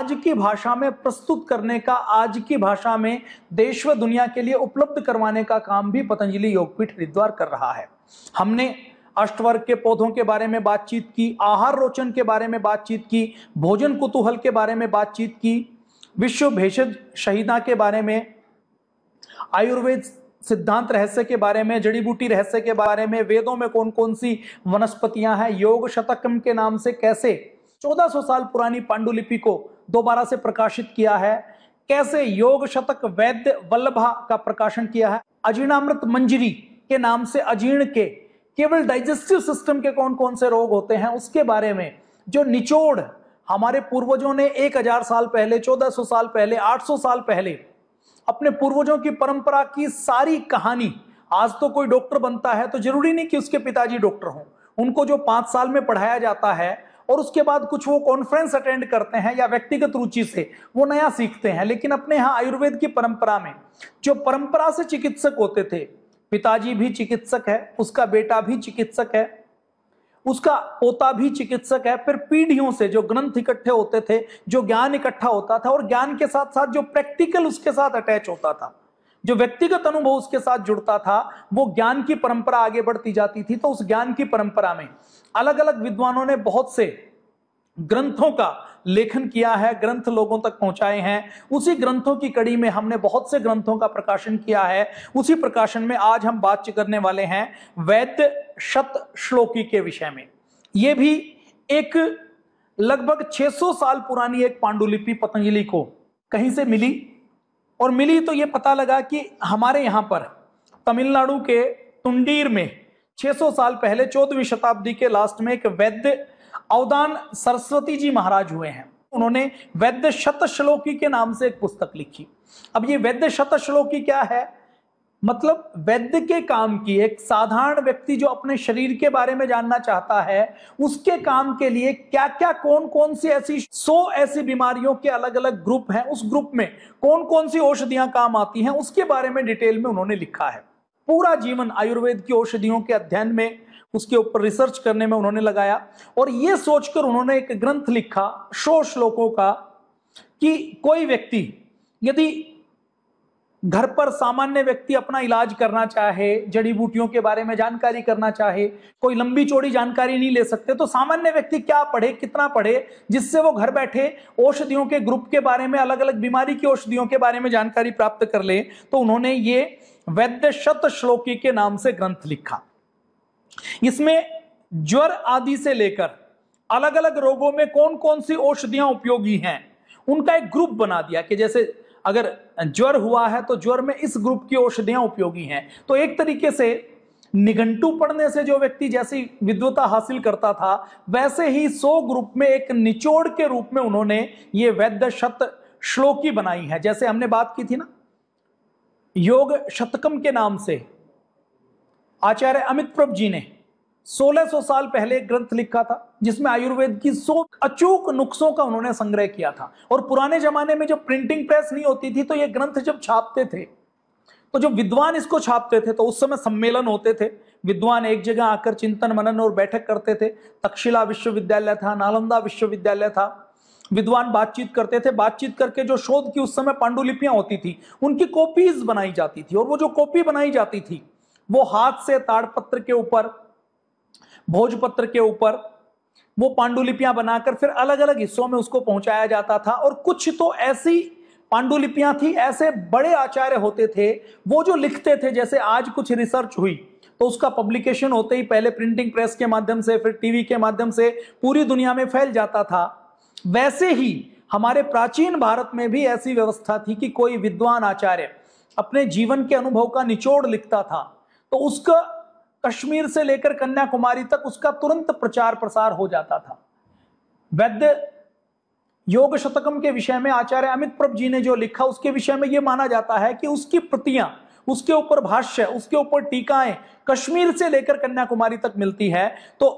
आज की भाषा में प्रस्तुत करने का, आज की भाषा में देश व दुनिया के लिए उपलब्ध करवाने का काम भी पतंजलि योगपीठ हरिद्वार कर रहा है। हमने अष्टवर्ग के पौधों के बारे में बातचीत की, आहार रोचन के बारे में बातचीत की, भोजन कुतूहल के बारे में बातचीत की, विश्व भेषज संहिता के बारे में, आयुर्वेद सिद्धांत रहस्य के बारे में, जड़ी बूटी रहस्य के बारे में, वेदों में कौन कौन सी वनस्पतियां हैं, योग शतकम के नाम से कैसे 1400 साल पुरानी पांडुलिपि को दोबारा से प्रकाशित किया है, कैसे योग शतक वैद्य वल्लभा का प्रकाशन किया है, अजीर्णामृत मंजरी के नाम से अजीर्ण के केवल डाइजेस्टिव सिस्टम के कौन कौन से रोग होते हैं, उसके बारे में जो निचोड़ हमारे पूर्वजों ने 1000 साल पहले, 1400 साल पहले, 800 साल पहले अपने पूर्वजों की परंपरा की सारी कहानी। आज तो कोई डॉक्टर बनता है तो जरूरी नहीं कि उसके पिताजी डॉक्टर हों, उनको जो 5 साल में पढ़ाया जाता है और उसके बाद कुछ वो कॉन्फ्रेंस अटेंड करते हैं या व्यक्तिगत रुचि से वो नया सीखते हैं। लेकिन अपने यहाँ आयुर्वेद की परंपरा में जो परंपरा से चिकित्सक होते थे, पिताजी भी चिकित्सक है, उसका बेटा भी चिकित्सक है, उसका पोता भी चिकित्सक है, फिर पीढ़ियों से जो ग्रंथ इकट्ठे होते थे, जो ज्ञान इकट्ठा होता था और ज्ञान के साथ साथ जो प्रैक्टिकल उसके साथ अटैच होता था, जो व्यक्तिगत अनुभव उसके साथ जुड़ता था, वो ज्ञान की परंपरा आगे बढ़ती जाती थी। तो उस ज्ञान की परंपरा में अलग अलग विद्वानों ने बहुत से ग्रंथों का लेखन किया है, ग्रंथ लोगों तक पहुंचाए हैं। उसी ग्रंथों की कड़ी में हमने बहुत से ग्रंथों का प्रकाशन किया है। उसी प्रकाशन में आज हम बात करने वाले हैं वैद्य शत श्लोकी के विषय में। यह भी एक लगभग 600 साल पुरानी एक पांडुलिपि पतंजलि को कहीं से मिली, और मिली तो यह पता लगा कि हमारे यहां पर तमिलनाडु के तुंडीर में 600 साल पहले 14वीं शताब्दी के लास्ट में एक वैद्य अवदान सरस्वती जी महाराज हुए हैं। उन्होंने वैद्य शत श्लोकी के नाम से एक पुस्तक लिखी। अब ये वैद्य शत श्लोकी क्या है? मतलब वैद्य के काम की, एक साधारण व्यक्ति जो अपने शरीर के बारे में जानना चाहता है, उसके काम के लिए क्या क्या, कौन कौन सी ऐसी 100 ऐसी बीमारियों के अलग अलग ग्रुप हैं, उस ग्रुप में कौन कौन सी औषधियां काम आती हैं, उसके बारे में डिटेल में उन्होंने लिखा है। पूरा जीवन आयुर्वेद की औषधियों के अध्ययन में, उसके ऊपर रिसर्च करने में उन्होंने लगाया, और यह सोचकर उन्होंने एक ग्रंथ लिखा 100 श्लोकों का कि कोई व्यक्ति यदि घर पर सामान्य व्यक्ति अपना इलाज करना चाहे, जड़ी बूटियों के बारे में जानकारी करना चाहे, कोई लंबी चौड़ी जानकारी नहीं ले सकते, तो सामान्य व्यक्ति क्या पढ़े, कितना पढ़े, जिससे वो घर बैठे औषधियों के ग्रुप के बारे में, अलग अलग बीमारी की औषधियों के बारे में जानकारी प्राप्त कर ले। तो उन्होंने ये वैद्य शत श्लोकी के नाम से ग्रंथ लिखा। इसमें ज्वर आदि से लेकर अलग अलग रोगों में कौन कौन सी औषधियां उपयोगी हैं, उनका एक ग्रुप बना दिया कि जैसे अगर ज्वर हुआ है तो ज्वर में इस ग्रुप की औषधियां उपयोगी हैं। तो एक तरीके से निघंटू पढ़ने से जो व्यक्ति जैसी विद्वता हासिल करता था, वैसे ही 100 ग्रुप में एक निचोड़ के रूप में उन्होंने ये वैद्य शत श्लोकी बनाई है। जैसे हमने बात की थी ना, योग शतकम के नाम से आचार्य अमित प्रभ जी ने 1600 साल पहले एक ग्रंथ लिखा था, जिसमें आयुर्वेद की 100 अचूक नुस्खों का उन्होंने संग्रह किया था। और पुराने जमाने में जब प्रिंटिंग प्रेस नहीं होती थी, तो ये ग्रंथ जब छापते थे, तो जो विद्वान इसको छापते थे, तो उस समय सम्मेलन होते थे, विद्वान एक जगह आकर चिंतन मनन और बैठक करते थे। तक्षशिला विश्वविद्यालय था, नालंदा विश्वविद्यालय था, विद्वान बातचीत करते थे। बातचीत करके जो शोध की उस समय पांडुलिपियां होती थी, उनकी कॉपीज बनाई जाती थी, और वो जो कॉपी बनाई जाती थी, वो हाथ से ताड़पत्र के ऊपर, भोजपत्र के ऊपर वो पांडुलिपियां बनाकर फिर अलग अलग हिस्सों में उसको पहुंचाया जाता था। और कुछ तो ऐसी पांडुलिपियां थी, ऐसे बड़े आचार्य होते थे, वो जो लिखते थे, जैसे आज कुछ रिसर्च हुई तो उसका पब्लिकेशन होते ही पहले प्रिंटिंग प्रेस के माध्यम से, फिर टीवी के माध्यम से पूरी दुनिया में फैल जाता था। वैसे ही हमारे प्राचीन भारत में भी ऐसी व्यवस्था थी कि कोई विद्वान आचार्य अपने जीवन के अनुभव का निचोड़ लिखता था, तो उसका कश्मीर से लेकर कन्याकुमारी तक उसका तुरंत प्रचार प्रसार हो जाता था। वैद्य योग शतकम के विषय में आचार्य अमित प्रभ जी ने जो लिखा, उसके विषय में यह माना जाता है कि उसकी प्रतियां, उसके ऊपर भाष्य, उसके ऊपर टीकाएं कश्मीर से लेकर कन्याकुमारी तक मिलती है। तो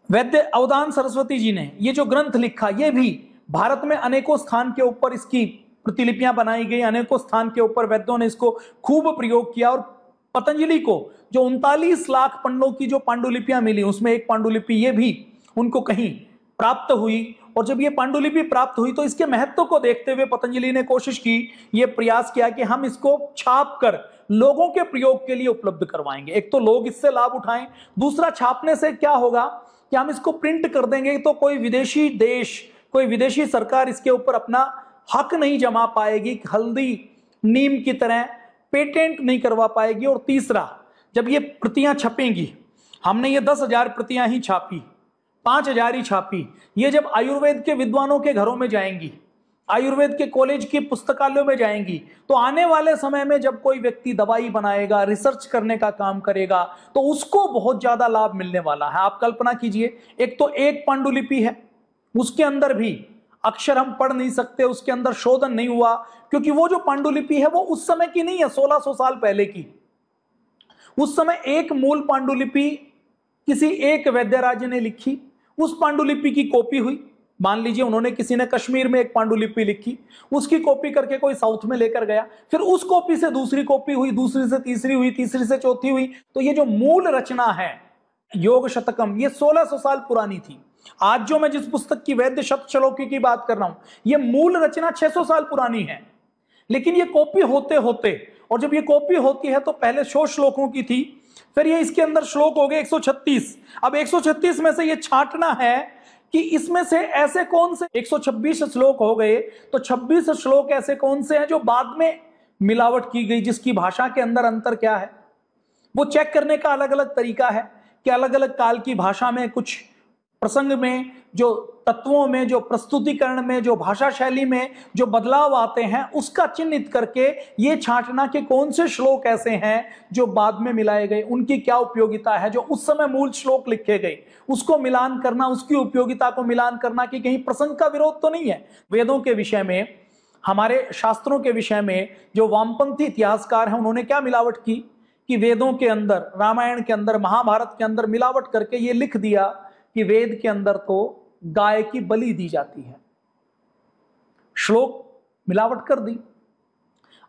वैद्य अवदान सरस्वती जी ने ये जो ग्रंथ लिखा, ये भी भारत में अनेकों स्थान के ऊपर इसकी प्रतिलिपियां बनाई गई, अनेकों स्थान के ऊपर वैद्यों ने इसको खूब प्रयोग किया। और पतंजलि को जो 39 लाख पन्नों की जो पांडुलिपियां मिली, उसमें एक पांडुलिपि ये भी उनको कहीं प्राप्त हुई, और जब ये पांडुलिपि प्राप्त हुई तो इसके महत्व को देखते हुए पतंजलि ने कोशिश की, ये प्रयास किया कि हम इसको छाप कर लोगों के प्रयोग के लिए उपलब्ध करवाएंगे। एक तो लोग इससे लाभ उठाएं, दूसरा छापने से क्या होगा कि हम इसको प्रिंट कर देंगे तो कोई विदेशी देश, कोई विदेशी सरकार इसके ऊपर अपना हक नहीं जमा पाएगी, हल्दी नीम की तरह पेटेंट नहीं करवा पाएगी। और तीसरा, जब ये प्रतियां छपेंगी, हमने ये 10,000 प्रतियां ही छापी, 5,000 ही छापी, ये जब आयुर्वेद के विद्वानों के घरों में जाएंगी, आयुर्वेद के कॉलेज की पुस्तकालयों में जाएंगी, तो आने वाले समय में जब कोई व्यक्ति दवाई बनाएगा, रिसर्च करने का काम करेगा, तो उसको बहुत ज्यादा लाभ मिलने वाला है। आप कल्पना कीजिए, एक तो एक पांडुलिपि है, उसके अंदर भी अक्षर हम पढ़ नहीं सकते, उसके अंदर शोधन नहीं हुआ, क्योंकि वो जो पांडुलिपि है वो उस समय की नहीं है, 1600 साल पहले की। उस समय एक मूल पांडुलिपि किसी एक वैद्यराज ने लिखी, उस पांडुलिपि की कॉपी हुई। मान लीजिए उन्होंने, किसी ने कश्मीर में एक पांडुलिपि लिखी, उसकी कॉपी करके कोई साउथ में लेकर गया, फिर उस कॉपी से दूसरी कॉपी हुई, दूसरी से तीसरी हुई, तीसरी से चौथी हुई। तो ये जो मूल रचना है योग शतकम, ये 1600 साल पुरानी थी। आज जो मैं जिस पुस्तक की वैद्य शतश्लोकी की बात कर रहा हूं, ये मूल रचना 600 साल पुरानी है। लेकिन ये कॉपी होते होते, और जब ये कॉपी होती है तो पहले 100 श्लोकों की थी, फिर ये इसके अंदर श्लोक हो गए 136। अब 136 में से ये छांटना है कि इसमें से ऐसे कौन से 126 श्लोक हो गए, तो 26 श्लोक ऐसे कौन से हैं जो बाद में मिलावट की गई, जिसकी भाषा के अंदर अंतर क्या है, वो चेक करने का अलग अलग तरीका है कि अलग अलग काल की भाषा में, कुछ प्रसंग में, जो तत्वों में, जो प्रस्तुतिकरण में, जो भाषा शैली में जो बदलाव आते हैं, उसका चिन्हित करके ये छांटना कि कौन से श्लोक ऐसे हैं जो बाद में मिलाए गए, उनकी क्या उपयोगिता है, जो उस समय मूल श्लोक लिखे गए उसको मिलान करना, उसकी उपयोगिता को मिलान करना कि कहीं प्रसंग का विरोध तो नहीं है। वेदों के विषय में, हमारे शास्त्रों के विषय में जो वामपंथी इतिहासकार हैं, उन्होंने क्या मिलावट की कि वेदों के अंदर, रामायण के अंदर, महाभारत के अंदर मिलावट करके ये लिख दिया कि वेद के अंदर तो गाय की बलि दी जाती है। श्लोक मिलावट कर दी।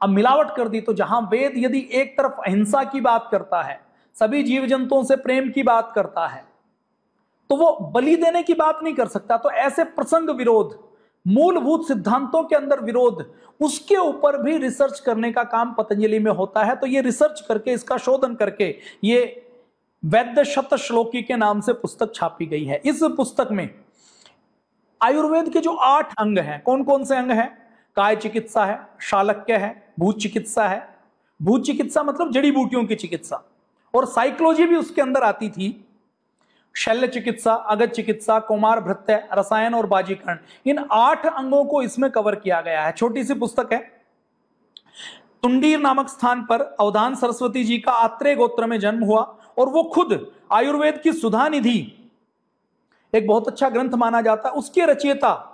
अब मिलावट कर दी तो जहां वेद यदि एक तरफ अहिंसा की बात करता है, सभी जीव जंतुओं से प्रेम की बात करता है, तो वो बलि देने की बात नहीं कर सकता। तो ऐसे प्रसंग विरोध, मूलभूत सिद्धांतों के अंदर विरोध, उसके ऊपर भी रिसर्च करने का काम पतंजलि में होता है। तो ये रिसर्च करके, इसका शोधन करके, ये वैद्य शतश्लोकी के नाम से पुस्तक छापी गई है। इस पुस्तक में आयुर्वेद के जो 8 अंग हैं, कौन कौन से अंग हैं? काय चिकित्सा है, शालक्य है, भूत चिकित्सा है, भूत चिकित्सा मतलब जड़ी बूटियों की चिकित्सा, और साइकोलॉजी भी उसके अंदर आती थी, शल्य चिकित्सा, अगध चिकित्सा, कौमार भृत्य, रसायन और बाजीकरण। इन 8 अंगों को इसमें कवर किया गया है। छोटी सी पुस्तक है। तुंडीर नामक स्थान पर अवधान सरस्वती जी का आत्रेय गोत्र में जन्म हुआ, और वो खुद आयुर्वेद की सुधा निधि, एक बहुत अच्छा ग्रंथ माना जाता है, उसके रचयिता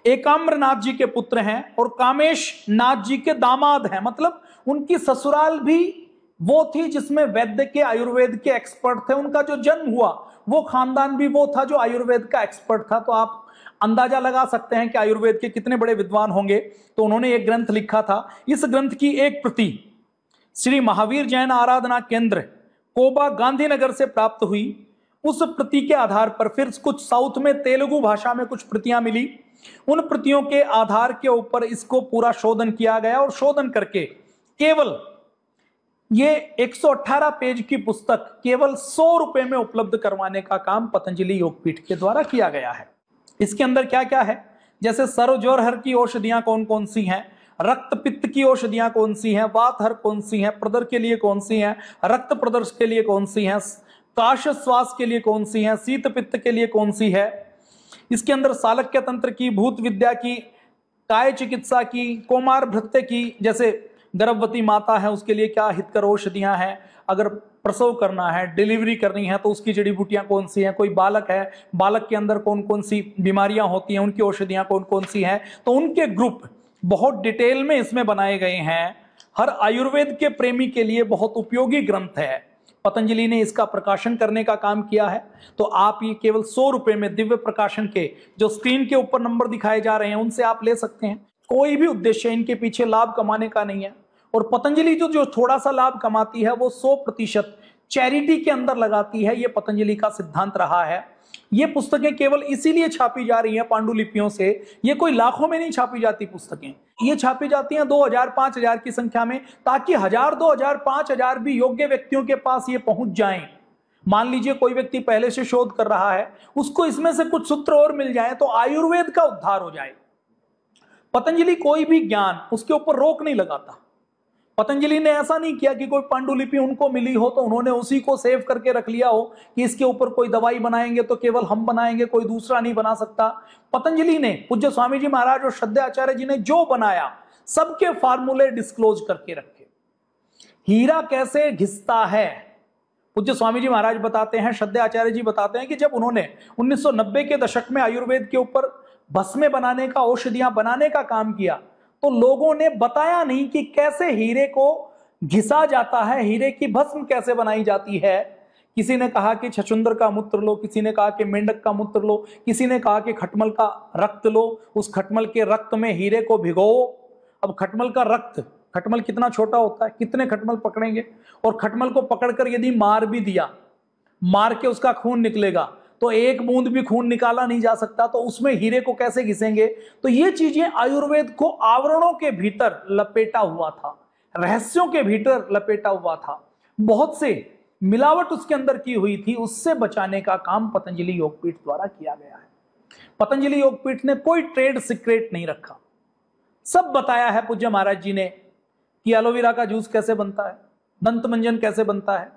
एकाम्रनाथ जी के पुत्र हैं और कामेश नाथ जी के दामाद हैं। मतलब उनकी ससुराल भी वो थी जिसमें वैद्य के, आयुर्वेद के एक्सपर्ट थे। उनका जो जन्म हुआ वो खानदान भी वो था जो आयुर्वेद का एक्सपर्ट था। तो आप अंदाजा लगा सकते हैं कि आयुर्वेद के कितने बड़े विद्वान होंगे। तो उन्होंने एक ग्रंथ लिखा था। इस ग्रंथ की एक प्रति श्री महावीर जैन आराधना केंद्र, कोबा, गांधीनगर से प्राप्त हुई। उस प्रति के आधार पर फिर कुछ साउथ में तेलुगु भाषा में कुछ प्रतियां मिली। उन प्रतियों के आधार के ऊपर इसको पूरा शोधन किया गया, और शोधन करके केवल ये 118 पेज की पुस्तक केवल 100 रुपए में उपलब्ध करवाने का काम पतंजलि योगपीठ के द्वारा किया गया है। इसके अंदर क्या क्या है, जैसे सर्व ज्वर हर की औषधियां कौन कौन सी हैं, रक्त पित्त की औषधियां कौन सी हैं, वात हर कौन सी हैं, प्रदर के लिए कौन सी हैं, रक्त प्रदर्श के लिए कौन सी हैं, काश श्वास के लिए कौन सी हैं, शीत पित्त के लिए कौन सी है। इसके अंदर सालक्य तंत्र की, भूत विद्या की, काय चिकित्सा की, कौमार भृत्य की, जैसे गर्भवती माता है उसके लिए क्या हितकर औषधियां हैं, अगर प्रसव करना है, डिलीवरी करनी है तो उसकी जड़ी बूटियां कौन सी हैं, कोई बालक है, बालक के अंदर कौन कौन सी बीमारियां होती हैं, उनकी औषधियां कौन कौन सी हैं। तो उनके ग्रुप बहुत डिटेल में इसमें बनाए गए हैं। हर आयुर्वेद के प्रेमी के लिए बहुत उपयोगी ग्रंथ है। पतंजलि ने इसका प्रकाशन करने का काम किया है। तो आप ये केवल 100 रुपए में दिव्य प्रकाशन के, जो स्क्रीन के ऊपर नंबर दिखाए जा रहे हैं, उनसे आप ले सकते हैं। कोई भी उद्देश्य इनके पीछे लाभ कमाने का नहीं है। और पतंजलि जो थोड़ा सा लाभ कमाती है वो 100% चैरिटी के अंदर लगाती है, ये पतंजलि का सिद्धांत रहा है। ये पुस्तकें केवल इसीलिए छापी जा रही हैं पांडुलिपियों से, ये कोई लाखों में नहीं छापी जाती पुस्तकें, ये छापी जाती हैं 2000 5000 की संख्या में, ताकि 1000 2000 5000 भी योग्य व्यक्तियों के पास ये पहुंच जाएं। मान लीजिए कोई व्यक्ति पहले से शोध कर रहा है, उसको इसमें से कुछ सूत्र और मिल जाए तो आयुर्वेद का उद्धार हो जाए। पतंजलि कोई भी ज्ञान उसके ऊपर रोक नहीं लगाता। पतंजलि ने ऐसा नहीं किया कि कोई पांडुलिपि उनको मिली हो तो उन्होंने उसी को सेव करके रख लिया हो कि इसके ऊपर कोई दवाई बनाएंगे तो केवल हम बनाएंगे, कोई दूसरा नहीं बना सकता। पतंजलि ने, पूज्य स्वामी जी महाराज और श्रद्धेय आचार्य जी ने जो बनाया सबके फार्मूले डिस्क्लोज करके रखे। हीरा कैसे घिसता है, पूज्य स्वामी जी महाराज बताते हैं, श्रद्धेय आचार्य जी बताते हैं कि जब उन्होंने 1990 के दशक में आयुर्वेद के ऊपर भस्में बनाने का, औषधियां बनाने का काम किया, तो लोगों ने बताया नहीं कि कैसे हीरे को घिसा जाता है, हीरे की भस्म कैसे बनाई जाती है। किसी ने कहा कि छछुंदर का मूत्र लो, किसी ने कहा कि मेंढक का मूत्र लो, किसी ने कहा कि खटमल का रक्त लो, उस खटमल के रक्त में हीरे को भिगोओ। अब खटमल का रक्त, खटमल कितना छोटा होता है, कितने खटमल पकड़ेंगे, और खटमल को पकड़कर यदि मार भी दिया, मार के उसका खून निकलेगा तो एक बूंद भी खून निकाला नहीं जा सकता, तो उसमें हीरे को कैसे घिसेंगे। तो ये चीजें आयुर्वेद को आवरणों के भीतर लपेटा हुआ था, रहस्यों के भीतर लपेटा हुआ था, बहुत से मिलावट उसके अंदर की हुई थी, उससे बचाने का काम पतंजलि योगपीठ द्वारा किया गया है। पतंजलि योगपीठ ने कोई ट्रेड सीक्रेट नहीं रखा, सब बताया है पूज्य महाराज जी ने कि एलोवेरा का जूस कैसे बनता है, दंत मंजन कैसे बनता है,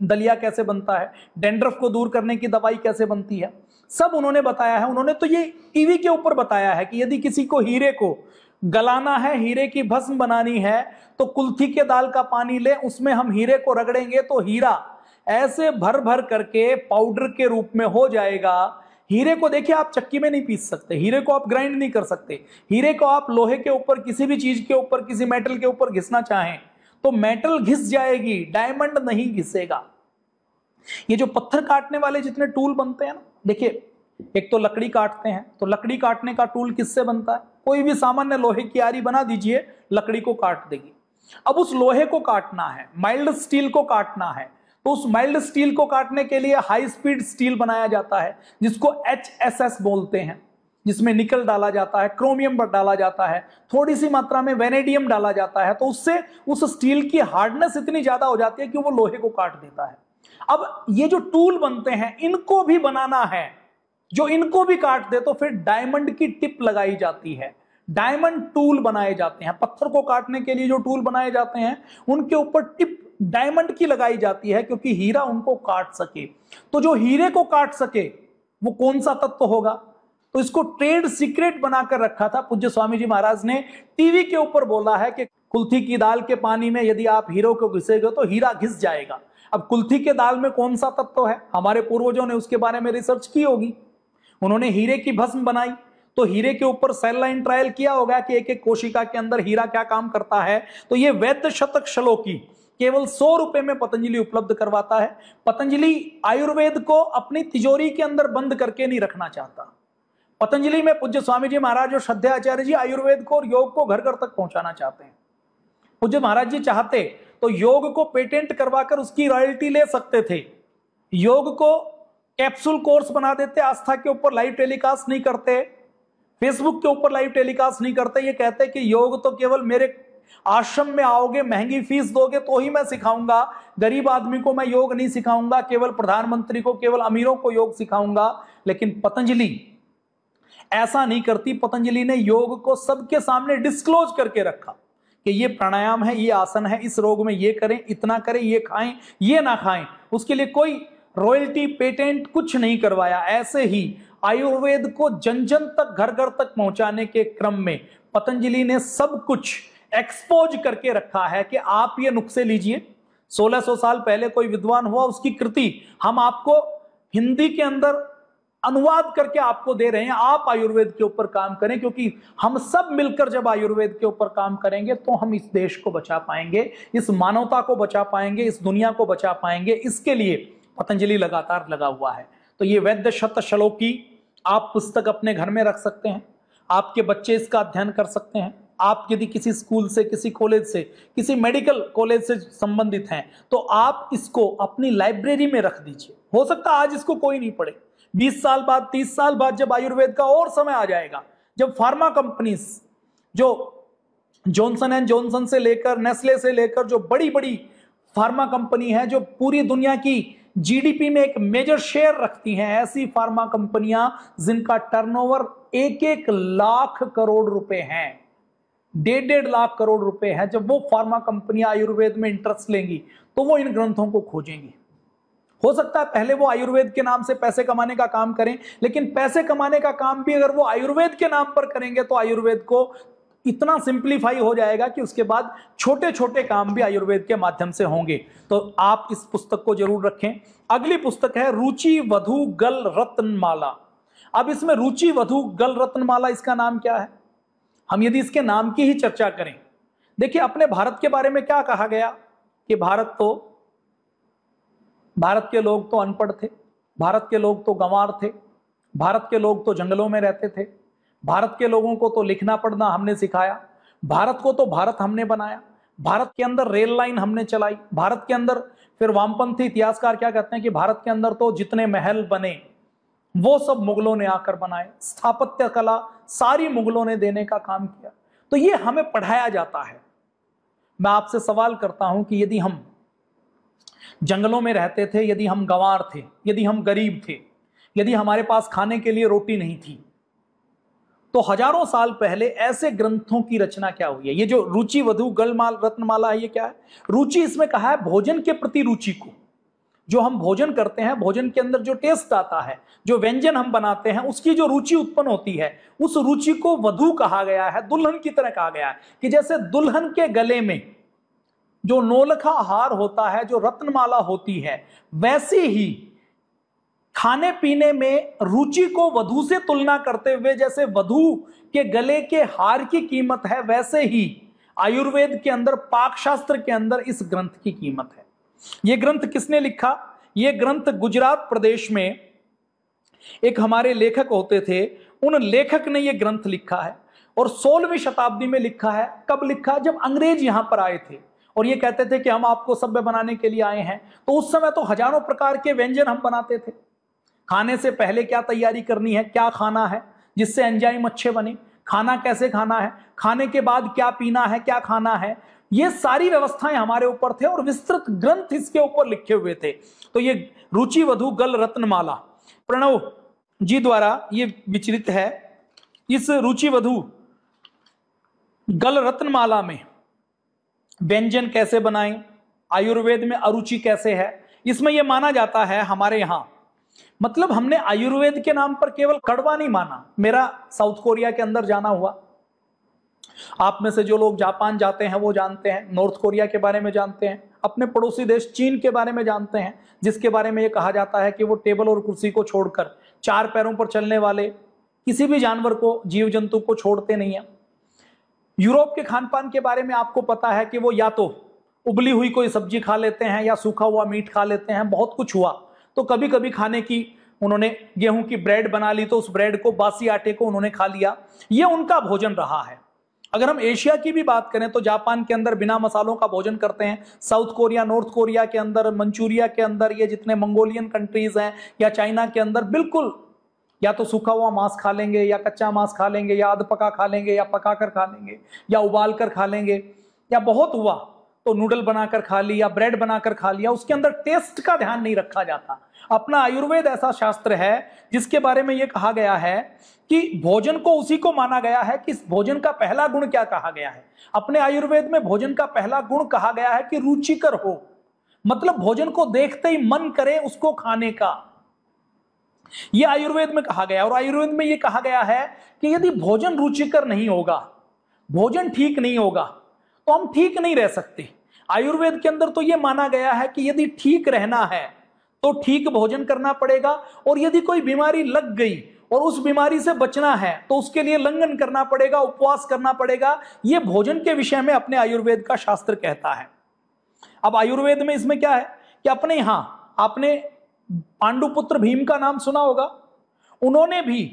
दलिया कैसे बनता है, डैंड्रफ को दूर करने की दवाई कैसे बनती है, सब उन्होंने बताया है। उन्होंने तो ये टीवी के ऊपर बताया है कि यदि किसी को हीरे को गलाना है, हीरे की भस्म बनानी है, तो कुल्थी के दाल का पानी ले, उसमें हम हीरे को रगड़ेंगे तो हीरा ऐसे भर भर करके पाउडर के रूप में हो जाएगा। हीरे को देखिए आप चक्की में नहीं पीस सकते, हीरे को आप ग्राइंड नहीं कर सकते, हीरे को आप लोहे के ऊपर, किसी भी चीज के ऊपर, किसी मेटल के ऊपर घिसना चाहें तो मेटल घिस जाएगी, डायमंड नहीं घिसेगा। ये जो पत्थर काटने वाले जितने टूल बनते हैं ना, देखिए एक तो लकड़ी काटते हैं, तो लकड़ी काटने का टूल किससे बनता है, कोई भी सामान्य लोहे की आरी बना दीजिए, लकड़ी को काट देगी। अब उस लोहे को काटना है, माइल्ड स्टील को काटना है, तो उस माइल्ड स्टील को काटने के लिए हाई स्पीड स्टील बनाया जाता है, जिसको HSS बोलते हैं, जिसमें निकल डाला जाता है, क्रोमियम डाला जाता है, थोड़ी सी मात्रा में वेनेडियम डाला जाता है, तो उससे उस स्टील की हार्डनेस इतनी ज्यादा हो जाती है कि वो लोहे को काट देता है। अब ये जो टूल बनते हैं, इनको भी बनाना है, जो इनको भी काट दे तो फिर डायमंड की टिप लगाई जाती है, डायमंड टूल बनाए जाते हैं। पत्थर को काटने के लिए जो टूल बनाए जाते हैं, उनके ऊपर टिप डायमंड की लगाई जाती है, क्योंकि हीरा उनको काट सके। तो जो हीरे को काट सके वो कौन सा तत्व होगा, तो इसको ट्रेड सीक्रेट बनाकर रखा था। पूज्य स्वामी जी महाराज ने टीवी के ऊपर बोला है कि कुल्थी की दाल के पानी में यदि आप हीरो को घिसेगे तो हीरा घिस जाएगा। अब कुल्थी के दाल में कौन सा तत्व है, हमारे पूर्वजों ने उसके बारे में रिसर्च की होगी, उन्होंने हीरे की भस्म बनाई, तो हीरे के ऊपर सेल लाइन ट्रायल किया होगा कि एक एक कोशिका के अंदर हीरा क्या काम करता है। तो ये वैद्य शतक श्लोकी केवल 100 रुपए में पतंजलि उपलब्ध करवाता है। पतंजलि आयुर्वेद को अपनी तिजोरी के अंदर बंद करके नहीं रखना चाहता। पतंजलि में पूज्य स्वामी जी महाराज और श्रद्धेय आचार्य जी आयुर्वेद को और योग को घर घर तक पहुंचाना चाहते हैं। पूज्य महाराज जी चाहते तो योग को पेटेंट करवाकर उसकी रॉयल्टी ले सकते थे, योग को कैप्सूल कोर्स बना देते, आस्था के ऊपर लाइव टेलीकास्ट नहीं करते, फेसबुक के ऊपर लाइव टेलीकास्ट नहीं करते, ये कहते कि योग तो केवल मेरे आश्रम में आओगे, महंगी फीस दोगे तो ही मैं सिखाऊंगा, गरीब आदमी को मैं योग नहीं सिखाऊंगा, केवल प्रधानमंत्री को, केवल अमीरों को योग सिखाऊंगा। लेकिन पतंजलि ऐसा नहीं करती। पतंजलि ने योग को सबके सामने डिस्क्लोज करके रखा कि ये प्राणायाम है, ये आसन है, इस रोग में ये करें, इतना करें, ये खाएं, ये ना खाएं। उसके लिए कोई रॉयल्टी पेटेंट कुछ नहीं करवाया। ऐसे ही आयुर्वेद को जन जन तक, घर घर तक पहुंचाने के क्रम में पतंजलि ने सब कुछ एक्सपोज करके रखा है कि आप ये नुस्खे लीजिए। 1600 साल पहले कोई विद्वान हुआ, उसकी कृति हम आपको हिंदी के अंदर अनुवाद करके आपको दे रहे हैं, आप आयुर्वेद के ऊपर काम करें, क्योंकि हम सब मिलकर जब आयुर्वेद के ऊपर काम करेंगे तो हम इस देश को बचा पाएंगे, इस मानवता को बचा पाएंगे, इस दुनिया को बचा पाएंगे। इसके लिए पतंजलि लगातार लगा हुआ है। तो ये वैद्य शत श्लोकी आप पुस्तक अपने घर में रख सकते हैं, आपके बच्चे इसका अध्ययन कर सकते हैं। आप यदि किसी स्कूल से, किसी कॉलेज से, किसी मेडिकल कॉलेज से संबंधित हैं तो आप इसको अपनी लाइब्रेरी में रख दीजिए। हो सकता है आज इसको कोई नहीं पढ़े, 20 साल बाद, 30 साल बाद जब आयुर्वेद का और समय आ जाएगा, जब फार्मा कंपनीज, जो जॉनसन एंड जॉनसन से लेकर, नेस्ले से लेकर, जो बड़ी बड़ी फार्मा कंपनी है जो पूरी दुनिया की जीडीपी में एक मेजर शेयर रखती हैं, ऐसी फार्मा कंपनियां जिनका टर्नओवर 1-1 लाख करोड़ रुपए हैं, 1.5 लाख करोड़ रुपए है, जब वो फार्मा कंपनियां आयुर्वेद में इंटरेस्ट लेंगी तो वो इन ग्रंथों को खोजेंगी। हो सकता है पहले वो आयुर्वेद के नाम से पैसे कमाने का काम करें, लेकिन पैसे कमाने का काम भी अगर वो आयुर्वेद के नाम पर करेंगे तो आयुर्वेद को इतना सिंप्लीफाई हो जाएगा कि उसके बाद छोटे छोटे काम भी आयुर्वेद के माध्यम से होंगे। तो आप इस पुस्तक को जरूर रखें। अगली पुस्तक है रुचि वधु गल रत्नमाला। अब इसमें रुचि वधु गल रत्नमाला, इसका नाम क्या है? हम यदि इसके नाम की ही चर्चा करें, देखिए अपने भारत के बारे में क्या कहा गया कि भारत के लोग तो अनपढ़ थे, भारत के लोग तो गंवार थे, भारत के लोग तो जंगलों में रहते थे, भारत के लोगों को तो लिखना पढ़ना हमने सिखाया, भारत को तो भारत हमने बनाया, भारत के अंदर रेल लाइन हमने चलाई, भारत के अंदर, फिर वामपंथी इतिहासकार क्या कहते हैं कि भारत के अंदर तो जितने महल बने वो सब मुगलों ने आकर बनाए, स्थापत्य कला सारी मुगलों ने देने का काम किया। तो ये हमें पढ़ाया जाता है। मैं आपसे सवाल करता हूं कि यदि हम जंगलों में रहते थे, यदि हम गंवार थे, यदि हम गरीब थे, यदि हमारे पास खाने के लिए रोटी नहीं थी, तो हजारों साल पहले ऐसे ग्रंथों की रचना क्या हुई है? ये जो रुचि वधु गल रत्नमाला है, ये क्या है? रुचि, इसमें कहा है भोजन के प्रति रुचि को। जो हम भोजन करते हैं, भोजन के अंदर जो टेस्ट आता है, जो व्यंजन हम बनाते हैं, उसकी जो रुचि उत्पन्न होती है, उस रुचि को वधु कहा गया है, दुल्हन की तरह कहा गया है। कि जैसे दुल्हन के गले में जो नौलखा हार होता है, जो रत्नमाला होती है, वैसे ही खाने पीने में रुचि को वधु से तुलना करते हुए जैसे वधु के गले के हार की कीमत है, वैसे ही आयुर्वेद के अंदर, पाक शास्त्र के अंदर इस ग्रंथ की कीमत है। यह ग्रंथ किसने लिखा? यह ग्रंथ गुजरात प्रदेश में एक हमारे लेखक होते थे, उन लेखक ने यह ग्रंथ लिखा है और 16वीं शताब्दी में लिखा है। कब लिखा? जब अंग्रेज यहां पर आए थे और ये कहते थे कि हम आपको सभ्य बनाने के लिए आए हैं। तो उस समय तो हजारों प्रकार के व्यंजन हम बनाते थे। खाने से पहले क्या तैयारी करनी है, क्या खाना है जिससे एंजाइम अच्छे बने, खाना कैसे खाना है, खाने के बाद क्या पीना है, क्या खाना है, ये सारी व्यवस्थाएं हमारे ऊपर थे और विस्तृत ग्रंथ इसके ऊपर लिखे हुए थे। तो ये रुचि वधु गल रत्नमाला प्रणव जी द्वारा ये विचलित है। इस रुचि वधु गल रत्नमाला में व्यंजन कैसे बनाएं, आयुर्वेद में अरुचि कैसे है, इसमें यह माना जाता है हमारे यहां, मतलब हमने आयुर्वेद के नाम पर केवल कड़वा नहीं माना। मेरा साउथ कोरिया के अंदर जाना हुआ, आप में से जो लोग जापान जाते हैं वो जानते हैं, नॉर्थ कोरिया के बारे में जानते हैं, अपने पड़ोसी देश चीन के बारे में जानते हैं, जिसके बारे में ये कहा जाता है कि वो टेबल और कुर्सी को छोड़कर 4 पैरों पर चलने वाले किसी भी जानवर को, जीव जंतु को छोड़ते नहीं है। यूरोप के खान पान के बारे में आपको पता है कि वो या तो उबली हुई कोई सब्जी खा लेते हैं या सूखा हुआ मीट खा लेते हैं। बहुत कुछ हुआ तो कभी कभी खाने की उन्होंने गेहूं की ब्रेड बना ली, तो उस ब्रेड को, बासी आटे को उन्होंने खा लिया। ये उनका भोजन रहा है। अगर हम एशिया की भी बात करें तो जापान के अंदर बिना मसालों का भोजन करते हैं। साउथ कोरिया, नॉर्थ कोरिया के अंदर, मंचूरिया के अंदर, ये जितने मंगोलियन कंट्रीज हैं, या चाइना के अंदर, बिल्कुल या तो सूखा हुआ मांस खा लेंगे, या कच्चा मांस खा लेंगे, या अध पका खा लेंगे, या पका कर खा लेंगे, या उबाल कर खा लेंगे, या बहुत हुआ तो नूडल बनाकर खा लिया, ब्रेड बनाकर खा लिया। उसके अंदर टेस्ट का ध्यान नहीं रखा जाता। अपना आयुर्वेद ऐसा शास्त्र है जिसके बारे में यह कहा गया है कि भोजन को उसी को माना गया है कि इस भोजन का पहला गुण क्या कहा गया है। अपने आयुर्वेद में भोजन का पहला गुण कहा गया है कि रुचिकर हो, मतलब भोजन को देखते ही मन करे उसको खाने का। यह आयुर्वेद में कहा गया। और आयुर्वेद में यह कहा गया है कि यदि भोजन रुचिकर नहीं होगा, भोजन ठीक नहीं होगा, तो हम ठीक नहीं रह सकते। आयुर्वेद के अंदर तो यह माना गया है कि यदि ठीक रहना है तो ठीक भोजन करना पड़ेगा, और यदि कोई बीमारी लग गई और उस बीमारी से बचना है तो उसके लिए लंघन करना पड़ेगा, उपवास करना पड़ेगा। यह भोजन के विषय में अपने आयुर्वेद का शास्त्र कहता है। अब आयुर्वेद में इसमें क्या है कि अपने यहां, आपने पांडुपुत्र भीम का नाम सुना होगा, उन्होंने भी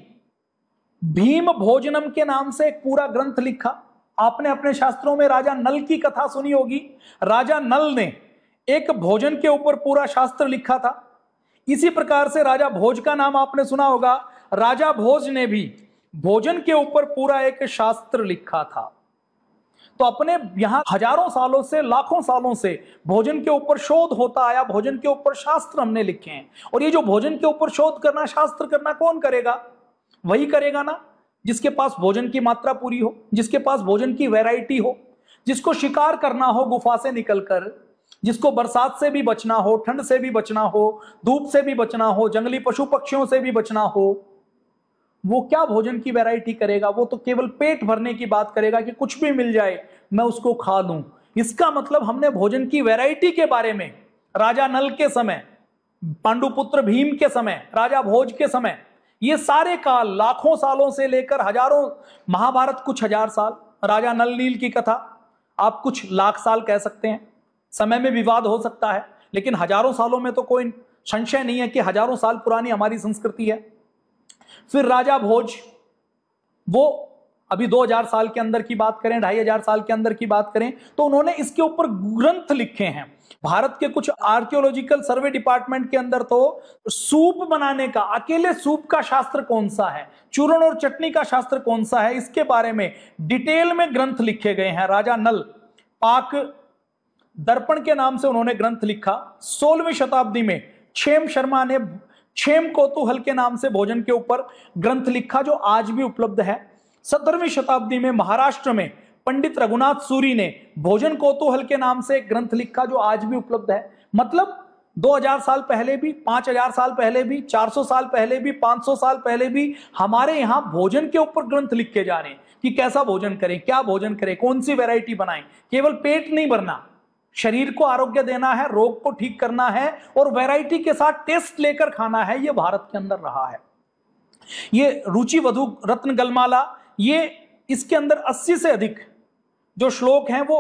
भीम भोजनम के नाम से एक पूरा ग्रंथ लिखा। आपने अपने शास्त्रों में राजा नल की कथा सुनी होगी। राजा नल ने एक भोजन के ऊपर पूरा शास्त्र लिखा था। इसी प्रकार से राजा भोज का नाम आपने सुना होगा। राजा भोज ने भी भोजन के ऊपर पूरा एक शास्त्र लिखा था। तो अपने यहां हजारों सालों से, लाखों सालों से भोजन के ऊपर शोध होता आया, भोजन के ऊपर शास्त्र हमने लिखे हैं। और ये जो भोजन के ऊपर शोध करना, शास्त्र करना कौन करेगा? वही करेगा ना जिसके पास भोजन की मात्रा पूरी हो, जिसके पास भोजन की वैरायटी हो, जिसको शिकार करना हो गुफा से निकलकर, जिसको बरसात से भी बचना हो, ठंड से भी बचना हो, धूप से भी बचना हो, जंगली पशु पक्षियों से भी बचना हो। वो क्या भोजन की वैरायटी करेगा? वो तो केवल पेट भरने की बात करेगा कि कुछ भी मिल जाए मैं उसको खा लूं। इसका मतलब हमने भोजन की वैरायटी के बारे में राजा नल के समय, पांडुपुत्र भीम के समय, राजा भोज के समय, ये सारे काल लाखों सालों से लेकर हजारों, महाभारत कुछ हजार साल, राजा नल नील की कथा आप कुछ लाख साल कह सकते हैं। समय में विवाद हो सकता है, लेकिन हजारों सालों में तो कोई संशय नहीं है कि हजारों साल पुरानी हमारी संस्कृति है। फिर राजा भोज, वो अभी 2000 साल के अंदर की बात करें, 2500 साल के अंदर की बात करें, तो उन्होंने इसके ऊपर ग्रंथ लिखे हैं। भारत के कुछ आर्कियोलॉजिकल सर्वे डिपार्टमेंट के अंदर तो सूप बनाने का, अकेले सूप का शास्त्र कौन सा है, चूर्ण और चटनी का शास्त्र कौन सा है, इसके बारे में डिटेल में ग्रंथ लिखे गए हैं। राजा नल पाक दर्पण के नाम से उन्होंने ग्रंथ लिखा। 16वीं शताब्दी में क्षेम शर्मा ने क्षेम कौतूहल के नाम से भोजन के ऊपर ग्रंथ लिखा, जो आज भी उपलब्ध है। 17वीं शताब्दी में महाराष्ट्र में पंडित रघुनाथ सूरी ने भोजन कौतूहल के नाम से एक ग्रंथ लिखा, जो आज भी उपलब्ध है। मतलब 2000 साल पहले भी, 5000 साल पहले भी, 400 साल पहले भी, 500 साल पहले भी हमारे यहां भोजन के ऊपर ग्रंथ लिखे जा रहे हैं कि कैसा भोजन करें, क्या भोजन करें, कौन सी वैरायटी बनाएं। केवल पेट नहीं भरना, शरीर को आरोग्य देना है, रोग को ठीक करना है, और वैरायटी के साथ टेस्ट लेकर खाना है। ये भारत के अंदर रहा है। ये रुचि वधु रत्न गलमाला, ये इसके अंदर 80 से अधिक जो श्लोक हैं वो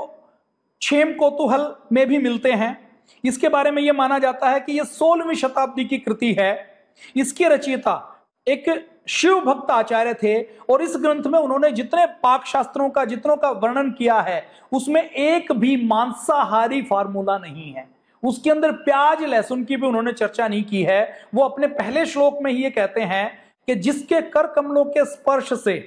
क्षेम कौतूहल में भी मिलते हैं। इसके बारे में यह माना जाता है कि यह 16वीं शताब्दी की कृति है। इसके रचयिता एक शिव भक्त आचार्य थे, और इस ग्रंथ में उन्होंने जितने पाक शास्त्रों का, जितनों का वर्णन किया है, उसमें एक भी मांसाहारी फार्मूला नहीं है। उसके अंदर प्याज लहसुन की भी उन्होंने चर्चा नहीं की है। वो अपने पहले श्लोक में ही ये कहते हैं कि जिसके कर कमलों के स्पर्श से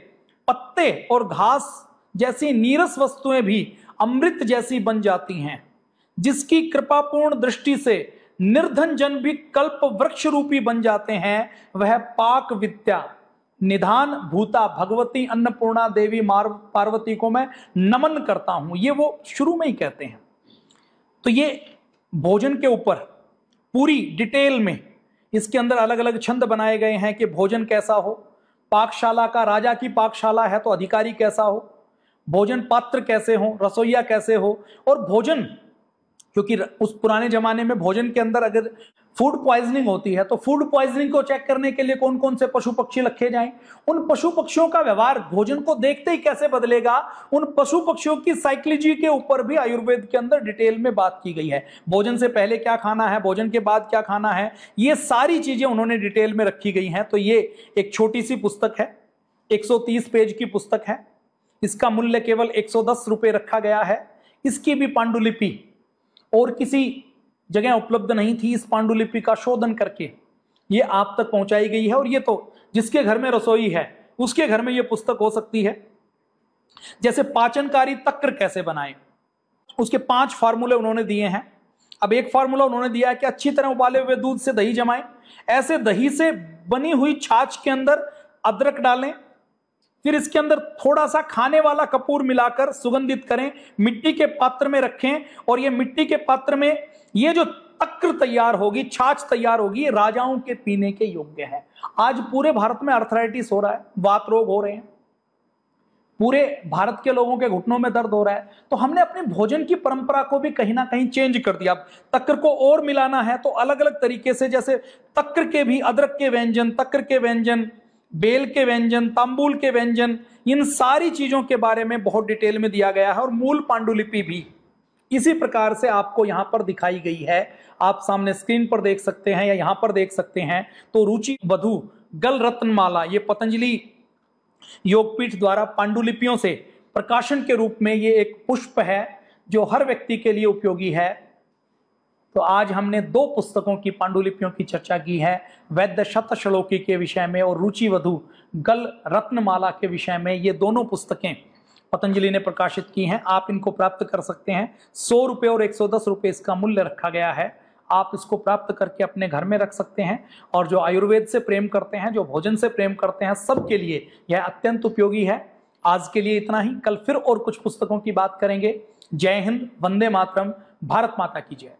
पत्ते और घास जैसी नीरस वस्तुएं भी अमृत जैसी बन जाती हैं, जिसकी कृपापूर्ण दृष्टि से निर्धन जन भी कल्प वृक्ष रूपी बन जाते हैं, वह पाक विद्या निधान भूता भगवती अन्नपूर्णा देवी पार्वती को मैं नमन करता हूं। ये वो शुरू में ही कहते हैं। तो ये भोजन के ऊपर पूरी डिटेल में इसके अंदर अलग अलग छंद बनाए गए हैं कि भोजन कैसा हो, पाकशाला का, राजा की पाकशाला है तो अधिकारी कैसा हो, भोजन पात्र कैसे हो, रसोईया कैसे हो, और भोजन, क्योंकि उस पुराने जमाने में भोजन के अंदर अगर फूड पॉइजनिंग होती है तो फूड पॉइजनिंग को चेक करने के लिए कौन कौन से पशु पक्षी रखे जाएं, उन पशु पक्षियों का व्यवहार भोजन को देखते ही कैसे बदलेगा, उन पशु पक्षियों की साइकोलॉजी के ऊपर भी आयुर्वेद के अंदर डिटेल में बात की गई है। भोजन से पहले क्या खाना है, भोजन के बाद क्या खाना है, ये सारी चीजें उन्होंने डिटेल में रखी गई हैं। तो ये एक छोटी सी पुस्तक है, 130 पेज की पुस्तक है। इसका मूल्य केवल 110 रुपये रखा गया है। इसकी भी पांडुलिपि और किसी जगह उपलब्ध नहीं थी। इस पांडुलिपि का शोधन करके ये आप तक पहुंचाई गई है, और ये तो जिसके घर में रसोई है उसके घर में ये पुस्तक हो सकती है। जैसे पाचनकारी तक्र कैसे बनाएं, उसके 5 फार्मूले उन्होंने दिए हैं। अब एक फार्मूला उन्होंने दिया है कि अच्छी तरह उबाले हुए दूध से दही जमाएं, ऐसे दही से बनी हुई छाछ के अंदर अदरक डालें, फिर इसके अंदर थोड़ा सा खाने वाला कपूर मिलाकर सुगंधित करें, मिट्टी के पात्र में रखें, और ये मिट्टी के पात्र में ये जो तक्र तैयार होगी, छाछ तैयार होगी, ये राजाओं के पीने के योग्य है। आज पूरे भारत में अर्थराइटिस हो रहा है, वात रोग हो रहे हैं, पूरे भारत के लोगों के घुटनों में दर्द हो रहा है। तो हमने अपने भोजन की परंपरा को भी कहीं ना कहीं चेंज कर दिया। अब तक्र को और मिलाना है तो अलग अलग तरीके से, जैसे तक्र के भी अदरक के व्यंजन, तक्र के व्यंजन, बेल के व्यंजन, तांबूल के व्यंजन, इन सारी चीजों के बारे में बहुत डिटेल में दिया गया है। और मूल पांडुलिपि भी इसी प्रकार से आपको यहां पर दिखाई गई है। आप सामने स्क्रीन पर देख सकते हैं या यहां पर देख सकते हैं। तो रुचि वधु गल रत्नमाला, ये पतंजलि योगपीठ द्वारा पांडुलिपियों से प्रकाशन के रूप में ये एक पुष्प है जो हर व्यक्ति के लिए उपयोगी है। तो आज हमने 2 पुस्तकों की पांडुलिपियों की चर्चा की है, वैद्य शतश्लोकी के विषय में और रुचिवधु गल रत्नमाला के विषय में। ये दोनों पुस्तकें पतंजलि ने प्रकाशित की हैं। आप इनको प्राप्त कर सकते हैं। 100 रुपये और 110 रुपये इसका मूल्य रखा गया है। आप इसको प्राप्त करके अपने घर में रख सकते हैं। और जो आयुर्वेद से प्रेम करते हैं, जो भोजन से प्रेम करते हैं, सबके लिए यह अत्यंत उपयोगी है। आज के लिए इतना ही। कल फिर और कुछ पुस्तकों की बात करेंगे। जय हिंद, वंदे मातरम, भारत माता की जय।